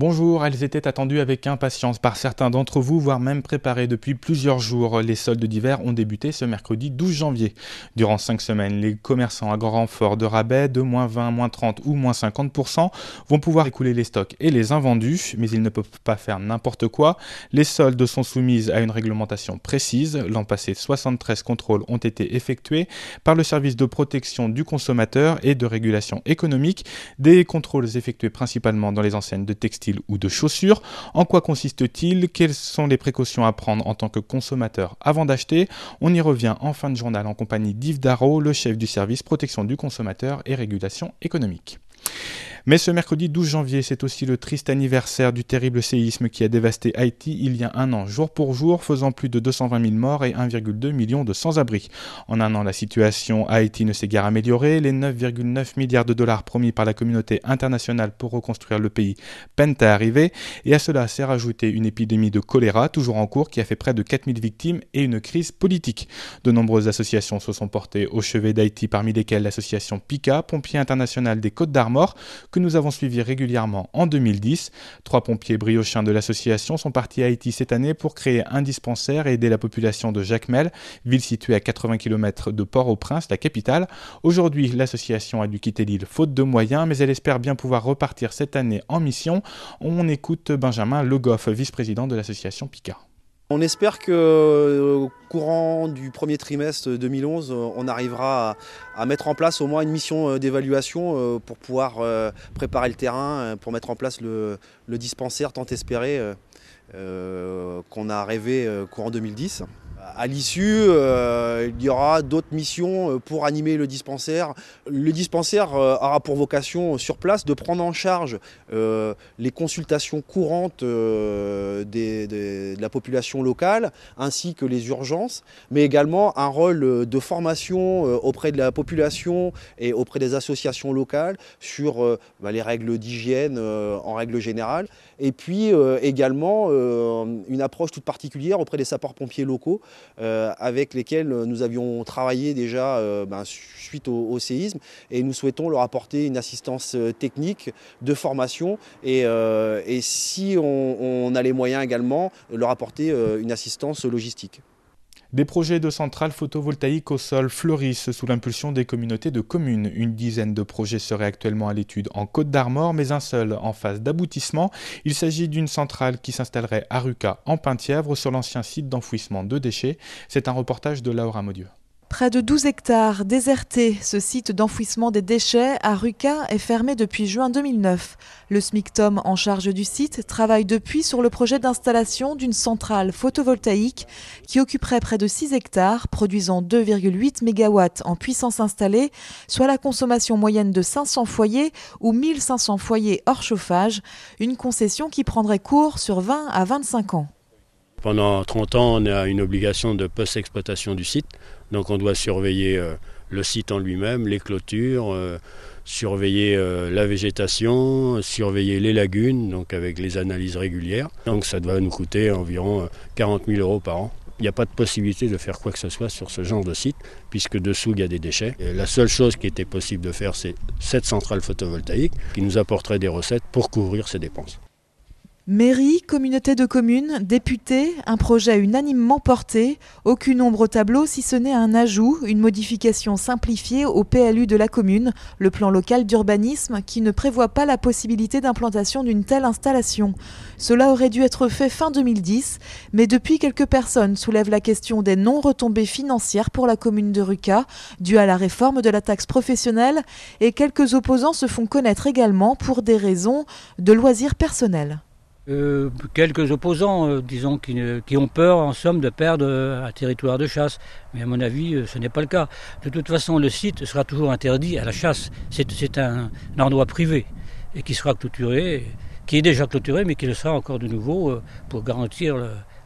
Bonjour, elles étaient attendues avec impatience par certains d'entre vous, voire même préparées depuis plusieurs jours. Les soldes d'hiver ont débuté ce mercredi 12 janvier. Durant 5 semaines, les commerçants à grand renfort de rabais de moins 20, moins 30 ou moins 50% vont pouvoir écouler les stocks et les invendus, mais ils ne peuvent pas faire n'importe quoi. Les soldes sont soumises à une réglementation précise. L'an passé, 73 contrôles ont été effectués par le service de protection du consommateur et de régulation économique. Des contrôles effectués principalement dans les enseignes de textiles ou de chaussures. En quoi consiste-t-il ? Quelles sont les précautions à prendre en tant que consommateur avant d'acheter ? On y revient en fin de journal en compagnie d'Yves Darro, le chef du service protection du consommateur et régulation économique. Mais ce mercredi 12 janvier, c'est aussi le triste anniversaire du terrible séisme qui a dévasté Haïti il y a un an, jour pour jour, faisant plus de 220 000 morts et 1,2 million de sans-abri. En un an, la situation à Haïti ne s'est guère améliorée. Les 9,9 milliards de dollars promis par la communauté internationale pour reconstruire le pays peinent à arriver. Et à cela s'est rajoutée une épidémie de choléra, toujours en cours, qui a fait près de 4000 victimes et une crise politique. De nombreuses associations se sont portées au chevet d'Haïti, parmi lesquelles l'association PICA, Pompiers International des Côtes-d'Armor, que nous avons suivi régulièrement en 2010. 3 pompiers briochins de l'association sont partis à Haïti cette année pour créer un dispensaire et aider la population de Jacmel, ville située à 80 km de Port-au-Prince, la capitale. Aujourd'hui, l'association a dû quitter l'île faute de moyens, mais elle espère bien pouvoir repartir cette année en mission. On écoute Benjamin Le Goff, vice-président de l'association PICA. On espère qu'au courant du premier trimestre 2011, on arrivera à mettre en place au moins une mission d'évaluation pour pouvoir préparer le terrain, pour mettre en place le dispensaire tant espéré qu'on a rêvé courant 2010. À l'issue, il y aura d'autres missions pour animer le dispensaire. Le dispensaire aura pour vocation sur place de prendre en charge les consultations courantes de la population locale ainsi que les urgences, mais également un rôle de formation auprès de la population et auprès des associations locales sur les règles d'hygiène en règle générale. Et puis également une approche toute particulière auprès des sapeurs-pompiers locaux avec lesquels nous avions travaillé déjà suite au séisme, et nous souhaitons leur apporter une assistance technique de formation et si on a les moyens également, leur apporter une assistance logistique. Des projets de centrales photovoltaïques au sol fleurissent sous l'impulsion des communautés de communes. Une dizaine de projets seraient actuellement à l'étude en Côtes-d'Armor, mais un seul en phase d'aboutissement. Il s'agit d'une centrale qui s'installerait à Ruca, en Penthièvre, sur l'ancien site d'enfouissement de déchets. C'est un reportage de Laura Maudieu. Près de 12 hectares désertés, ce site d'enfouissement des déchets à Ruca est fermé depuis juin 2009. Le SMICTOM en charge du site travaille depuis sur le projet d'installation d'une centrale photovoltaïque qui occuperait près de 6 hectares, produisant 2,8 MW en puissance installée, soit la consommation moyenne de 500 foyers ou 1500 foyers hors chauffage, une concession qui prendrait cours sur 20 à 25 ans. Pendant 30 ans, on a une obligation de post-exploitation du site. Donc on doit surveiller le site en lui-même, les clôtures, surveiller la végétation, surveiller les lagunes, donc avec les analyses régulières. Donc ça doit nous coûter environ 40 000 € par an. Il n'y a pas de possibilité de faire quoi que ce soit sur ce genre de site, puisque dessous il y a des déchets. Et la seule chose qui était possible de faire, c'est cette centrale photovoltaïque qui nous apporterait des recettes pour couvrir ces dépenses. Mairie, communauté de communes, députés, un projet unanimement porté, aucune ombre au tableau si ce n'est un ajout, une modification simplifiée au PLU de la commune, le plan local d'urbanisme qui ne prévoit pas la possibilité d'implantation d'une telle installation. Cela aurait dû être fait fin 2010, mais depuis quelques personnes soulèvent la question des non-retombées financières pour la commune de Ruca, dues à la réforme de la taxe professionnelle, et quelques opposants se font connaître également pour des raisons de loisirs personnels. Quelques opposants, disons, qui ont peur, en somme, de perdre un territoire de chasse. Mais à mon avis, ce n'est pas le cas. De toute façon, le site sera toujours interdit à la chasse. C'est un endroit privé et qui sera clôturé, qui est déjà clôturé, mais qui le sera encore de nouveau pour garantir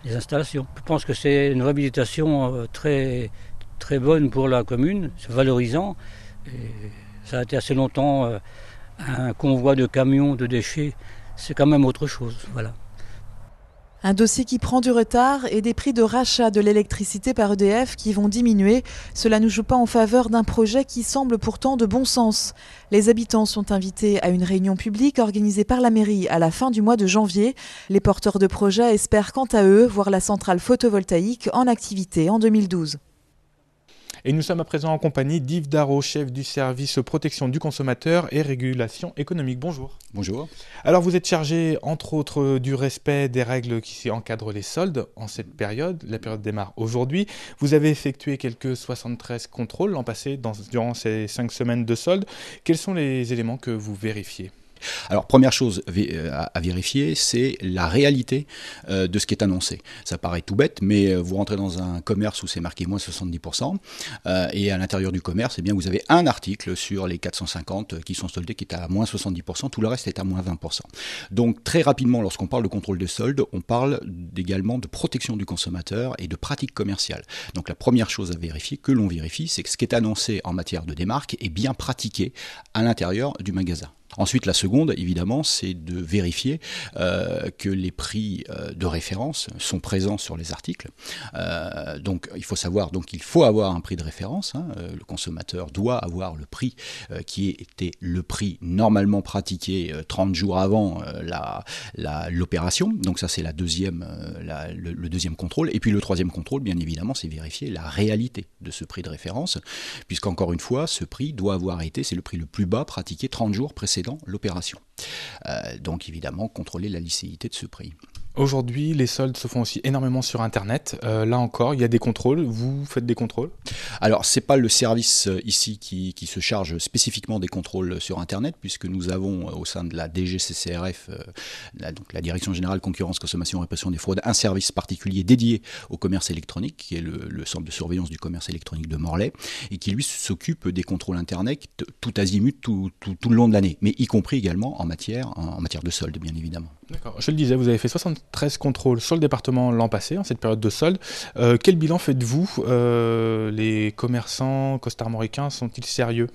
les installations. Je pense que c'est une réhabilitation très, très bonne pour la commune, c'est valorisant. Et ça a été assez longtemps un convoi de camions de déchets. C'est quand même autre chose, voilà. Un dossier qui prend du retard et des prix de rachat de l'électricité par EDF qui vont diminuer. Cela ne joue pas en faveur d'un projet qui semble pourtant de bon sens. Les habitants sont invités à une réunion publique organisée par la mairie à la fin du mois de janvier. Les porteurs de projet espèrent quant à eux voir la centrale photovoltaïque en activité en 2012. Et nous sommes à présent en compagnie d'Yves Darro, chef du service protection du consommateur et régulation économique. Bonjour. Bonjour. Alors vous êtes chargé entre autres du respect des règles qui encadrent les soldes en cette période. La période démarre aujourd'hui. Vous avez effectué quelques 73 contrôles l'an passé durant ces 5 semaines de soldes. Quels sont les éléments que vous vérifiez ? Alors, première chose à vérifier, c'est la réalité de ce qui est annoncé. Ça paraît tout bête, mais vous rentrez dans un commerce où c'est marqué moins 70%, et à l'intérieur du commerce, eh bien, vous avez un article sur les 450 qui sont soldés qui est à moins 70%, tout le reste est à moins 20%. Donc, très rapidement, lorsqu'on parle de contrôle de solde, on parle également de protection du consommateur et de pratiques commerciales. Donc, la première chose à vérifier, que l'on vérifie, c'est que ce qui est annoncé en matière de démarque est bien pratiqué à l'intérieur du magasin. Ensuite, la seconde, évidemment, c'est de vérifier que les prix de référence sont présents sur les articles. Donc, il faut avoir un prix de référence. Le consommateur doit avoir le prix qui était le prix normalement pratiqué 30 jours avant l'opération. Donc, ça, c'est le deuxième contrôle. Et puis, le troisième contrôle, bien évidemment, c'est vérifier la réalité de ce prix de référence, puisqu'encore une fois, ce prix doit avoir été, c'est le prix le plus bas pratiqué 30 jours précédant l'opération. Donc évidemment, contrôler la licéité de ce prix. Aujourd'hui, les soldes se font aussi énormément sur Internet. Là encore, il y a des contrôles. Vous faites des contrôles ? Alors, c'est pas le service ici qui se charge spécifiquement des contrôles sur Internet, puisque nous avons au sein de la DGCCRF, donc la Direction Générale Concurrence, Consommation et Répression des Fraudes, un service particulier dédié au commerce électronique, qui est le centre de surveillance du commerce électronique de Morlaix, et qui lui s'occupe des contrôles Internet tout azimut, tout le long de l'année, mais y compris également en matière de solde, bien évidemment. D'accord. Je le disais, vous avez fait 73 contrôles sur le département l'an passé, en cette période de solde. Quel bilan faites-vous ? Les commerçants costarmoricains sont-ils sérieux ?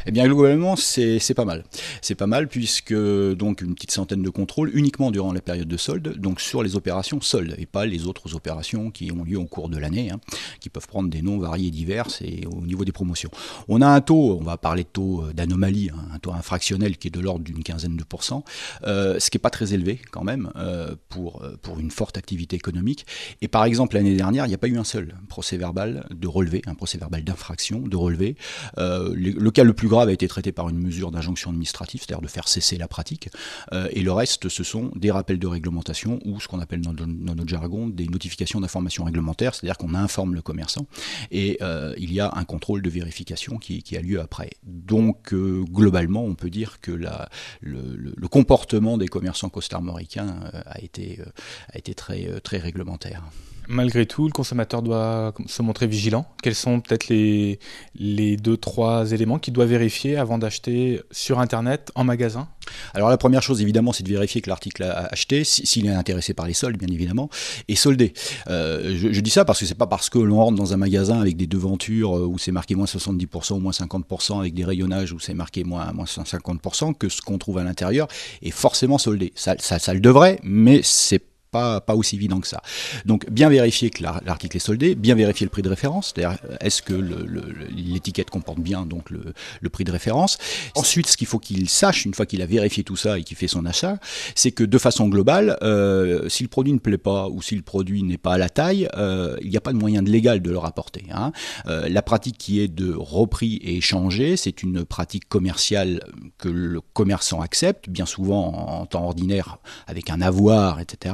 Eh bien, globalement, c'est pas mal. C'est pas mal puisque, donc, une petite centaine de contrôles uniquement durant la période de solde, donc sur les opérations soldes et pas les autres opérations qui ont lieu au cours de l'année, qui peuvent prendre des noms variés et divers et au niveau des promotions. On a un taux, on va parler de taux d'anomalie, un taux infractionnel qui est de l'ordre d'une quinzaine de %, ce qui n'est pas très élevé quand même pour une forte activité économique. Et par exemple, l'année dernière, il n'y a pas eu un seul procès verbal de relevé, un procès verbal d'infraction de relevé. Le cas le plus grave a été traité par une mesure d'injonction administrative, c'est-à-dire de faire cesser la pratique, et le reste, ce sont des rappels de réglementation ou ce qu'on appelle dans notre jargon des notifications d'information réglementaire, c'est-à-dire qu'on informe le commerçant et il y a un contrôle de vérification qui a lieu après. Donc, globalement, on peut dire que le comportement des commerçants costarmoricains a été très, très réglementaire. Malgré tout, le consommateur doit se montrer vigilant. Quels sont peut-être les 2-3 éléments qu'il doit vérifier avant d'acheter sur Internet, en magasin ? Alors la première chose, évidemment, c'est de vérifier que l'article acheté, s'il est intéressé par les soldes, bien évidemment, est soldé. Je dis ça parce que c'est pas parce que l'on rentre dans un magasin avec des devantures où c'est marqué moins 70% ou moins 50%, avec des rayonnages où c'est marqué moins 50%, que ce qu'on trouve à l'intérieur est forcément soldé. Ça le devrait, mais c'est pas aussi évident que ça. Donc bien vérifier que l'article est soldé, bien vérifier le prix de référence, c'est-à-dire est-ce que l'étiquette comporte bien donc le prix de référence. Ensuite, ce qu'il faut qu'il sache, une fois qu'il a vérifié tout ça et qu'il fait son achat, c'est que de façon globale, si le produit ne plaît pas ou si le produit n'est pas à la taille, il n'y a pas de moyen légal de le rapporter. La pratique qui est de repris et échangé, c'est une pratique commerciale que le commerçant accepte, bien souvent en temps ordinaire avec un avoir, etc.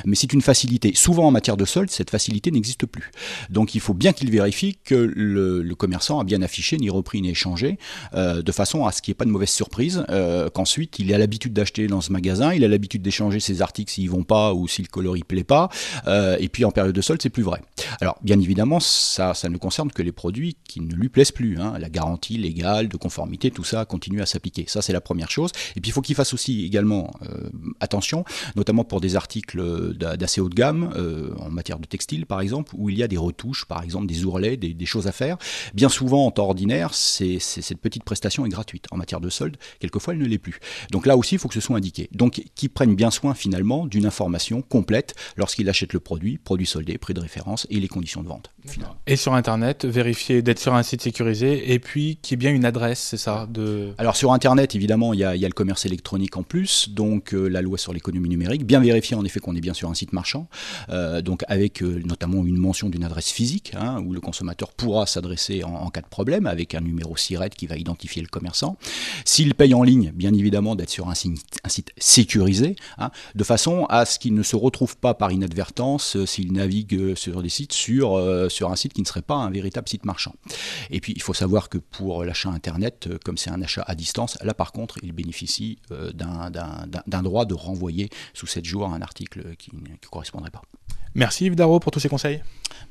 Mais c'est une facilité. Souvent en matière de solde, cette facilité n'existe plus. Donc il faut bien qu'il vérifie que le commerçant a bien affiché, ni repris ni échangé, de façon à ce qu'il n'y ait pas de mauvaise surprise, qu'ensuite il a l'habitude d'acheter dans ce magasin, il a l'habitude d'échanger ses articles s'ils ne vont pas ou si le coloris ne plaît pas, et puis en période de solde, c'est plus vrai. Alors, bien évidemment, ça ne concerne que les produits qui ne lui plaisent plus. La garantie légale, de conformité, tout ça continue à s'appliquer. Ça, c'est la première chose. Et puis, il faut qu'il fasse aussi également attention, notamment pour des articles d'assez haut de gamme, en matière de textile, par exemple, où il y a des retouches, par exemple, des ourlets, des choses à faire. Bien souvent, en temps ordinaire, cette petite prestation est gratuite. En matière de solde, quelquefois, elle ne l'est plus. Donc là aussi, il faut que ce soit indiqué. Donc, qu'ils prennent bien soin, finalement, d'une information complète lorsqu'il achète le produit soldé, prix de référence et les conditions de vente. Finalement. Et sur Internet, vérifier d'être sur un site sécurisé et puis qu'il y ait bien une adresse, c'est ça Alors sur Internet, évidemment, il y a le commerce électronique en plus, donc la loi sur l'économie numérique, bien vérifier en effet qu'on est bien sur un site marchand, donc avec notamment une mention d'une adresse physique, où le consommateur pourra s'adresser en cas de problème, avec un numéro SIRET qui va identifier le commerçant. S'il paye en ligne, bien évidemment, d'être sur un site sécurisé, de façon à ce qu'il ne se retrouve pas par inadvertance s'il navigue sur des sites sur un site qui ne serait pas un véritable site marchand. Et puis il faut savoir que pour l'achat Internet, comme c'est un achat à distance, là par contre il bénéficie d'un droit de renvoyer sous 7 jours un article qui ne correspondrait pas. Merci Yves Darro pour tous ces conseils.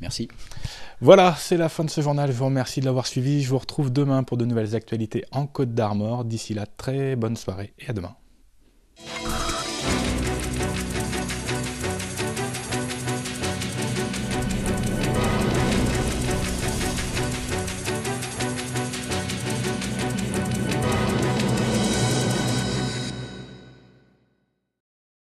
Merci. Voilà, c'est la fin de ce journal. Je vous remercie de l'avoir suivi. Je vous retrouve demain pour de nouvelles actualités en Côte d'Armor. D'ici là, très bonne soirée et à demain.